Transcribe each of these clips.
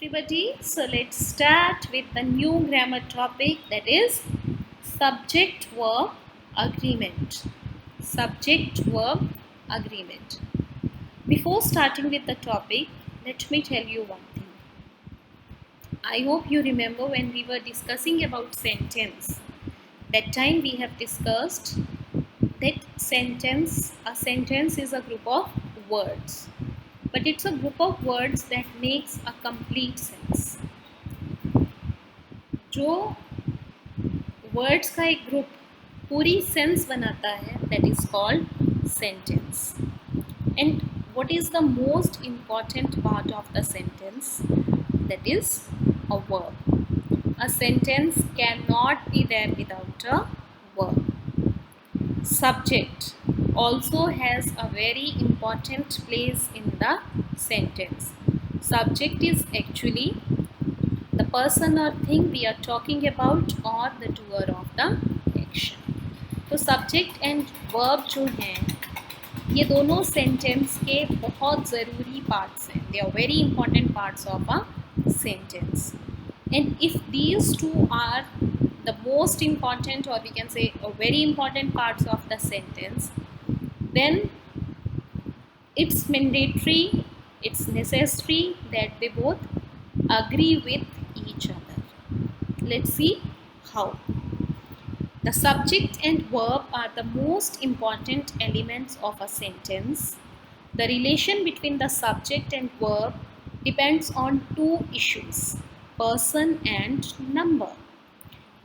everybody. So let's start with the new grammar topic, that is subject verb agreement. Subject verb agreement. Before starting with the topic, let me tell you one thing. I hope you remember when we were discussing about sentence. That time we have discussed that a sentence is a group of words, but it's a group of words that makes a complete sense. जो words का एक group पूरी sense बनाता है, that is called sentence. And what is the most important part of the sentence? That is a verb. A sentence can not be there without a verb. Subject also has a very important place in the sentence. Subject is actually the person or thing we are talking about or the doer of the action. तो subject and verb जो हैं ये दोनों sentence के बहुत ज़रूरी parts हैं. They are very important parts of a sentence. And if these two are the most important, or we can say a very important parts of the sentence, then it's mandatory, it's necessary that they both agree with each other. Let's see how. The subject and verb are the most important elements of a sentence. The relation between the subject and verb depends on two issues: person and number.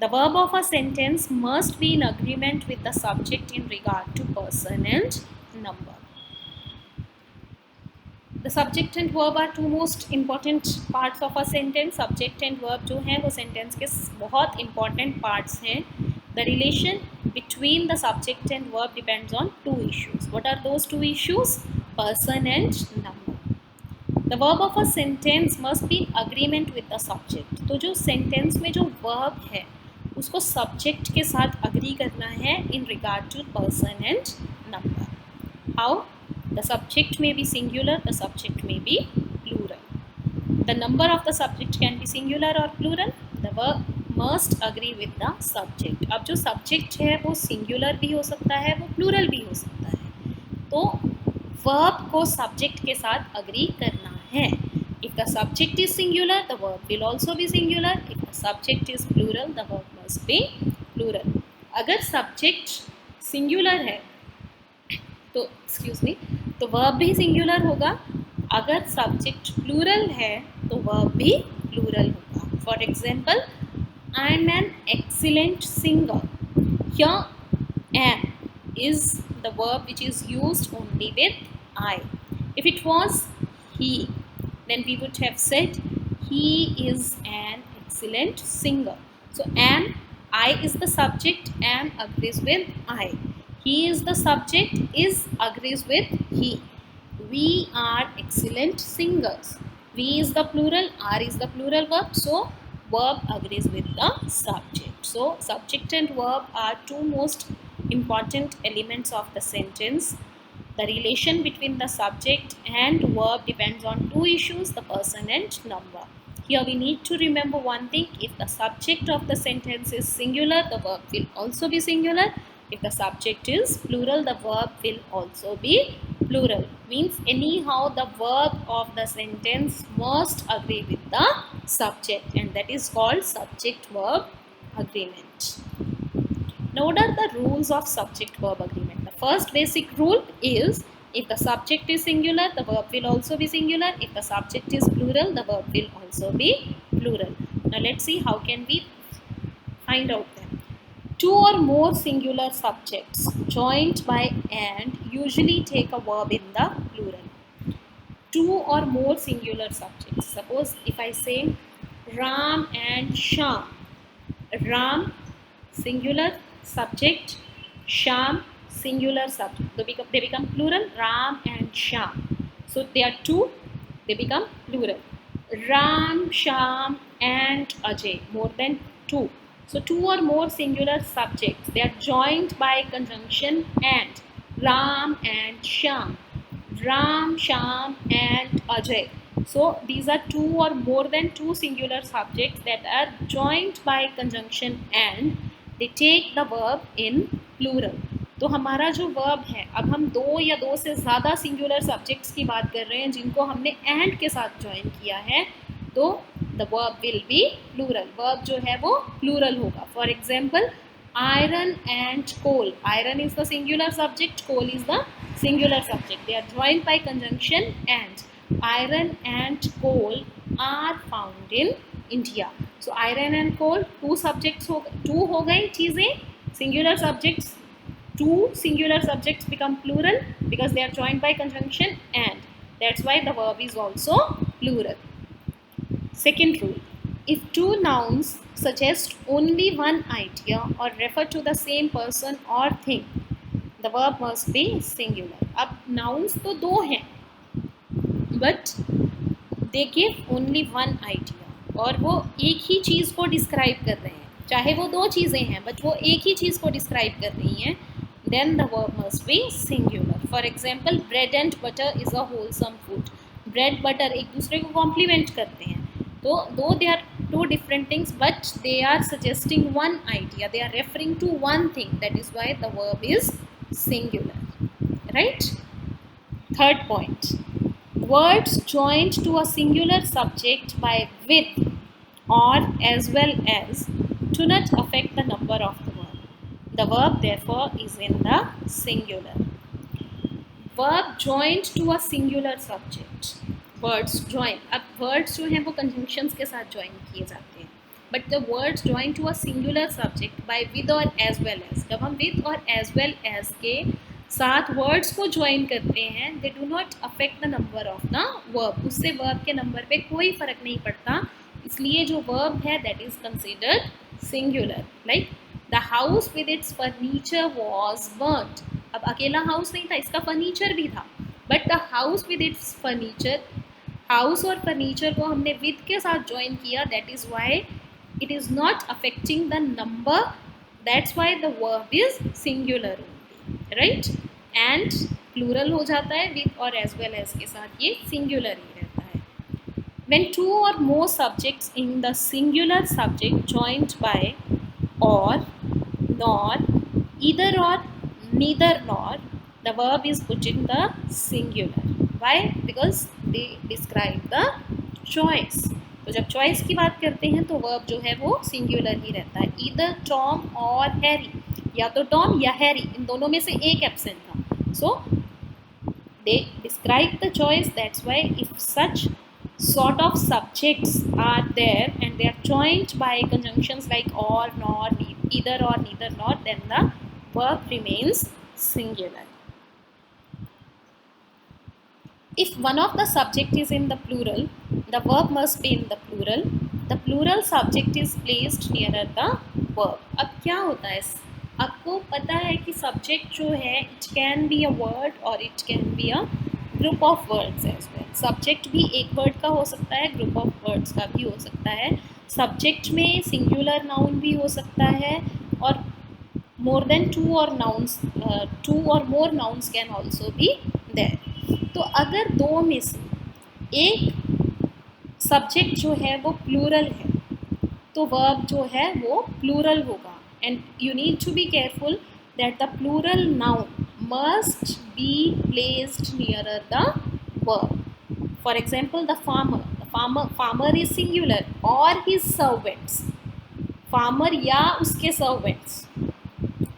The verb of a sentence must be in agreement with the subject in regard to person and number. The subject and verb are two most important parts of a sentence. Subject and verb जो हैं वो sentence के बहुत important parts हैं. The relation between the subject and verb depends on two issues. What are those two issues? Person and number. The verb of a sentence must be in agreement with the subject. तो जो sentence में जो verb है उसको subject के साथ agree करना है in regard to person and number. How? The subject may be singular, the subject may be plural. The number of the subject can be singular or plural. The verb must agree with the subject. अब जो subject है वो singular भी हो सकता है, वो plural भी हो सकता है. तो verb को subject के साथ agree करना है. If the subject is singular, the verb will also be singular. If the subject is plural, the verb must be plural. अगर subject singular है तो तो verb भी singular होगा. अगर subject plural है तो verb भी plural होगा. For example, I am an excellent singer. Here, am is the verb which is used only with I. If it was he, then we would have said he is an excellent singer. So am, I is the subject, am agrees with I. He is the subject, is agrees with he. We are excellent singers. We is the plural, are is the plural verb, so verb agrees with the subject. So subject and verb are two most important elements of the sentence. The relation between the subject and verb depends on two issues: the person and number. Here we need to remember one thing: if the subject of the sentence is singular, the verb will also be singular. If the subject is plural, the verb will also be plural. Means anyhow the verb of the sentence must agree with the subject, and that is called subject verb agreement. Now what are the rules of subject verb agreement? The first basic rule is, if the subject is singular, the verb will also be singular. If the subject is plural, the verb will also be plural. Now let's see how can we find out them. Two or more singular subjects joined by and usually take a verb in the plural. Two or more singular subjects. Suppose if I say Ram and Sham. Ram singular subject, Sham singular subject. They become plural, Ram and Sham. So they are two, they become plural. Ram, Sham and Ajay, more than two. So two or more singular subjects, they are joined by conjunction and. Ram and Sham. Ram, Sham and Ajay. So these are two or more than two singular subjects that are joined by conjunction and they take the verb in plural. तो हमारा जो verb है, अब हम दो या दो से ज़्यादा सिंगुलर सब्जेक्ट्स की बात कर रहे हैं जिनको हमने एंड के साथ ज्वाइन किया है, तो the verb will be plural. Verb जो है वो प्लूरल होगा. For example, iron and coal. Iron is the singular subject, coal is the singular subject. They are joined by conjunction and. Iron and coal are found in India. So iron and coal, two subjects two हो गई चीज़ें, singular subjects, two singular subjects become plural because they are joined by conjunction and. That's why the verb is also plural. Second rule, if two nouns suggest only one idea or refer to the same person or thing, the verb must be singular. अब nouns तो दो हैं, but they give only one idea, और वो एक ही चीज़ को describe कर रहे हैं. चाहे वो दो चीज़ें हैं बट वो एक ही चीज़ को डिस्क्राइब कर रही हैं, then the verb must be singular. For example, bread and butter is a wholesome food. Bread butter एक दूसरे को कॉम्प्लीमेंट करते हैं, तो दो they are two different things but they are suggesting one idea, they are referring to one thing. That is why the verb is singular. Right. Third point, words joined to a singular subject by with or as well as do not affect the number of the verb. The verb therefore is in the singular. Verb joined to a singular subject. Words join. अब words जो हैं वो conjunctions के साथ join किए जाते हैं, but the words joined to a singular subject by with or as well as. जब हम with और as well as के साथ वर्ड्स को ज्वाइन करते हैं, they do not affect the number of the verb. उससे वर्ब के नंबर पे कोई फर्क नहीं पड़ता, इसलिए जो वर्ब है that is considered singular. Like the house with its furniture was burned. अब अकेला हाउस नहीं था, इसका फर्नीचर भी था, but the house with its furniture, house और फर्नीचर को हमने विद के साथ ज्वाइन किया, that is why it is not affecting the number. That's why the verb is singular. Right. And plural हो जाता है विथ और एज वेल एज के साथ, ये सिंगुलर ही रहता है. When to or more subjects in the singular subject joined by और, नॉर, ईदर और, neither nor, the verb is put in the singular. Why? Because they describe the choice. तो जब choice की बात करते हैं तो वर्ब जो है वो सिंगुलर ही रहता है. ईदर टॉम और हैरी, या तो टॉम या हैरी, इन दोनों में से एक एब्सेंट था. So they describe the choice. That's why if such sort of subjects are there and they are joined by conjunctions like or, nor, either or, neither, nor, then the verb remains singular. If one of the subject is in the plural, the verb must be in the plural. The plural subject is placed nearer the verb. अब क्या होता है, आपको पता है कि subject जो है it can be a word or it can be a group of words as well. Subject भी एक वर्ड का हो सकता है, ग्रुप ऑफ वर्ड्स का भी हो सकता है. सब्जेक्ट में सिंगुलर नाउन भी हो सकता है और more than two or nouns, two or more nouns can also be there. तो अगर दो में से एक सब्जेक्ट जो है वो प्लूरल है तो वर्ब जो है वो प्लूरल होगा. And you need to be careful that the plural noun must be placed nearer the verb. For example, the farmer is singular or his servants. farmer या उसके servants.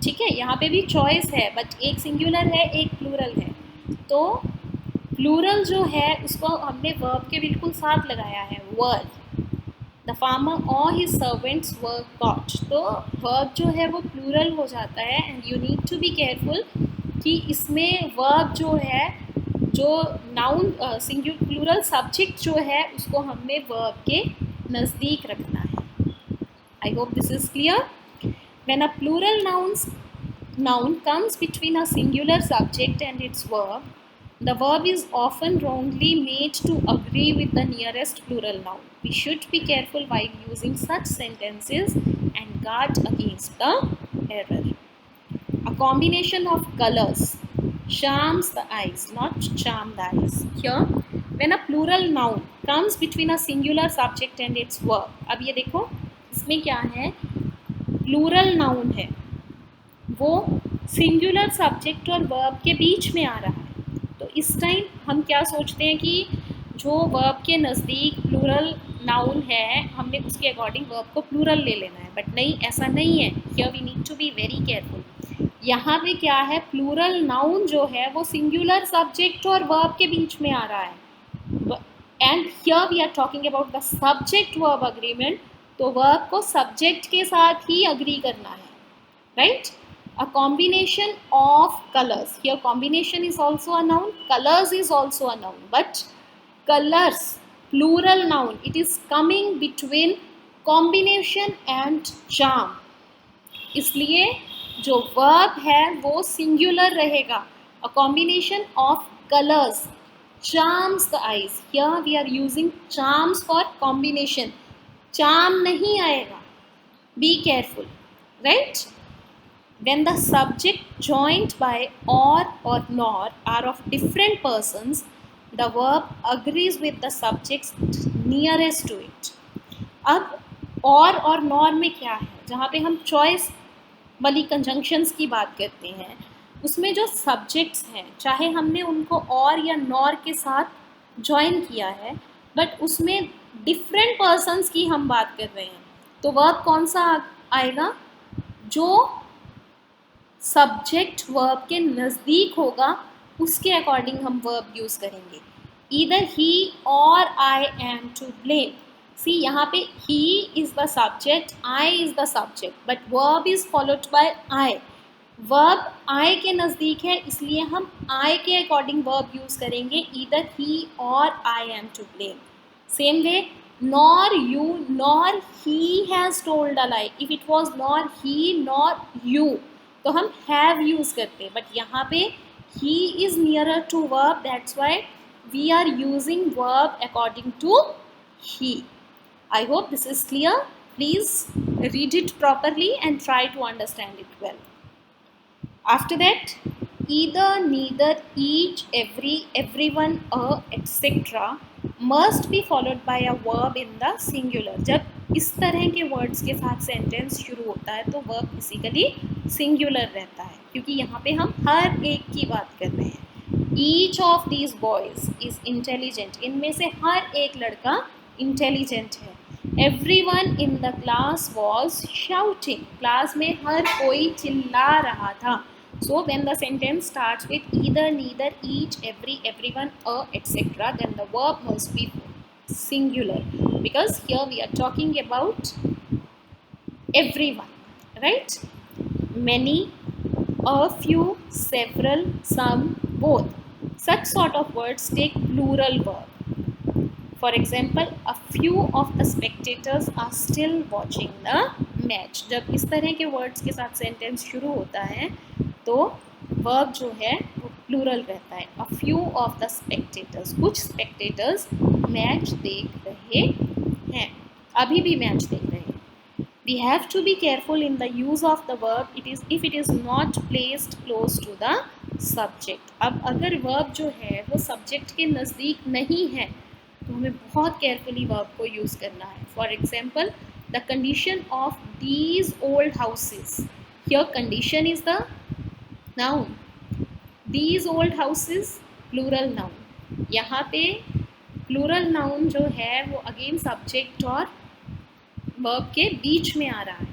ठीक है, यहाँ पे भी चॉइस है बट एक सिंगुलर है एक प्लूरल है. तो प्लूरल जो है उसको हमने वर्ब के बिल्कुल साथ लगाया है, were. The farmer or his servants were caught. तो वर्ब जो है वो प्लूरल हो जाता है and you need to be careful कि इसमें वर्ब जो है, जो नाउन सिंगुलर प्लूरल सब्जेक्ट जो है उसको हमने वर्ब के नज़दीक रखना है. I hope this is clear. When a plural noun comes between a singular subject and its verb, the verb is often wrongly made to agree with the nearest plural noun. We should be careful while using such sentences and guard against the error. A combination of colors charms the eyes, not charm the eyes. Here, when a plural noun terms between a singular subject and it's verb. अब ये देखो इसमें क्या है, plural noun है, वो singular subject और verb के बीच में आ रहा है। तो इस टाइम हम क्या सोचते हैं कि जो वर्ब के नज़दीक प्लूरल नाउन है, हमने उसके अकॉर्डिंग वर्ब को प्लूरल ले लेना है, बट नहीं, ऐसा नहीं है। Here we need to be very careful. यहाँ पे क्या है, प्लूरल नाउन जो है वो सिंगुलर सब्जेक्ट और वर्ब के बीच में आ रहा है, and here we are talking about the subject verb agreement. तो वर्ब को सब्जेक्ट के साथ ही अग्री करना है, right? A combination of colors. Here combination is also a noun, colors is also a noun, but colors plural noun, it is coming between combination and charm, इसलिए जो verb है वो singular रहेगा। A combination of colors charms the eyes. Here we are using charms for combination, charm नहीं आएगा, be careful, right? When the subject joined by or nor are of different persons, the verb agrees with the subject nearest to it. अब और nor में क्या है, जहाँ पे हम चॉइस वाली कंजंक्शंस की बात करते हैं, उसमें जो सब्जेक्ट्स हैं, चाहे हमने उनको और या नॉर के साथ ज्वाइन किया है, बट उसमें डिफरेंट पर्सन्स की हम बात कर रहे हैं, तो वर्ब कौन सा आएगा, जो सब्जेक्ट वर्ब के नज़दीक होगा उसके अकॉर्डिंग हम वर्ब यूज़ करेंगे। ईदर ही और I am to blame. See यहाँ पे he is the subject, I is the subject, but verb is followed by I. Verb I के नज़दीक है, इसलिए हम आई के अकॉर्डिंग वर्ब यूज़ करेंगे, ईदर ही और I am to blame. Same way, nor you nor he has told a lie. If it was nor he nor you, तो हम have यूज़ करते हैं, बट यहाँ पे he is nearer to verb, that's why we are using verb according to he. I hope this is clear. Please read it properly and try to understand it well. After that, either, neither, each, every, everyone, a, etc. must be followed by a verb in the singular. जब इस तरह के words के साथ sentence शुरू होता है तो वर्ब बेसिकली सिंगुलर रहता है, क्योंकि यहाँ पे हम हर एक की बात कर रहे हैं। Each of these boys is intelligent, इनमें से हर एक लड़का इंटेलिजेंट है। Everyone in the class was shouting, class में हर कोई चिल्ला रहा था। So when the sentence starts with either, neither, each, every, everyone, a, etc., then the verb must be singular, because here we are talking about everyone, right? Many, a few, several, some, both. Such sort of words take plural verb. For example, a few of the spectators are still watching the match. जब इस तरह के words के साथ sentence शुरू होता है तो वर्ब जो है वो प्लूरल रहता है। A few of the spectators, कुछ स्पेक्टेटर्स मैच देख रहे हैं, अभी भी मैच देख रहे हैं। We have to be careful in the use of the verb if it is not placed close to the subject. अब अगर वर्ब जो है वो सब्जेक्ट के नज़दीक नहीं है तो हमें बहुत केयरफुली वर्ब को यूज़ करना है। For example, the condition of these old houses, here condition is the noun, these old houses plural noun। यहाँ पे plural noun जो है वो अगेन सब्जेक्ट और वर्ब के बीच में आ रहा है,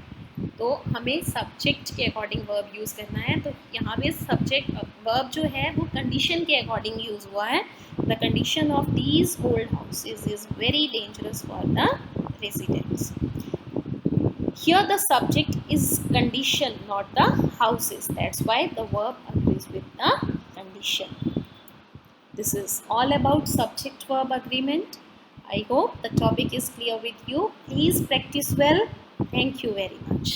तो हमें सब्जेक्ट के अकॉर्डिंग वर्ब यूज़ करना है। तो यहाँ पे सब्जेक्ट वर्ब जो है वो कंडीशन के अकॉर्डिंग यूज़ हुआ है। The condition of these old houses is very dangerous for the residents. Here the subject is condition, not the houses. That's why the verb agrees with the condition. This is all about subject-verb agreement. I hope the topic is clear with you. Please practice well. Thank you very much.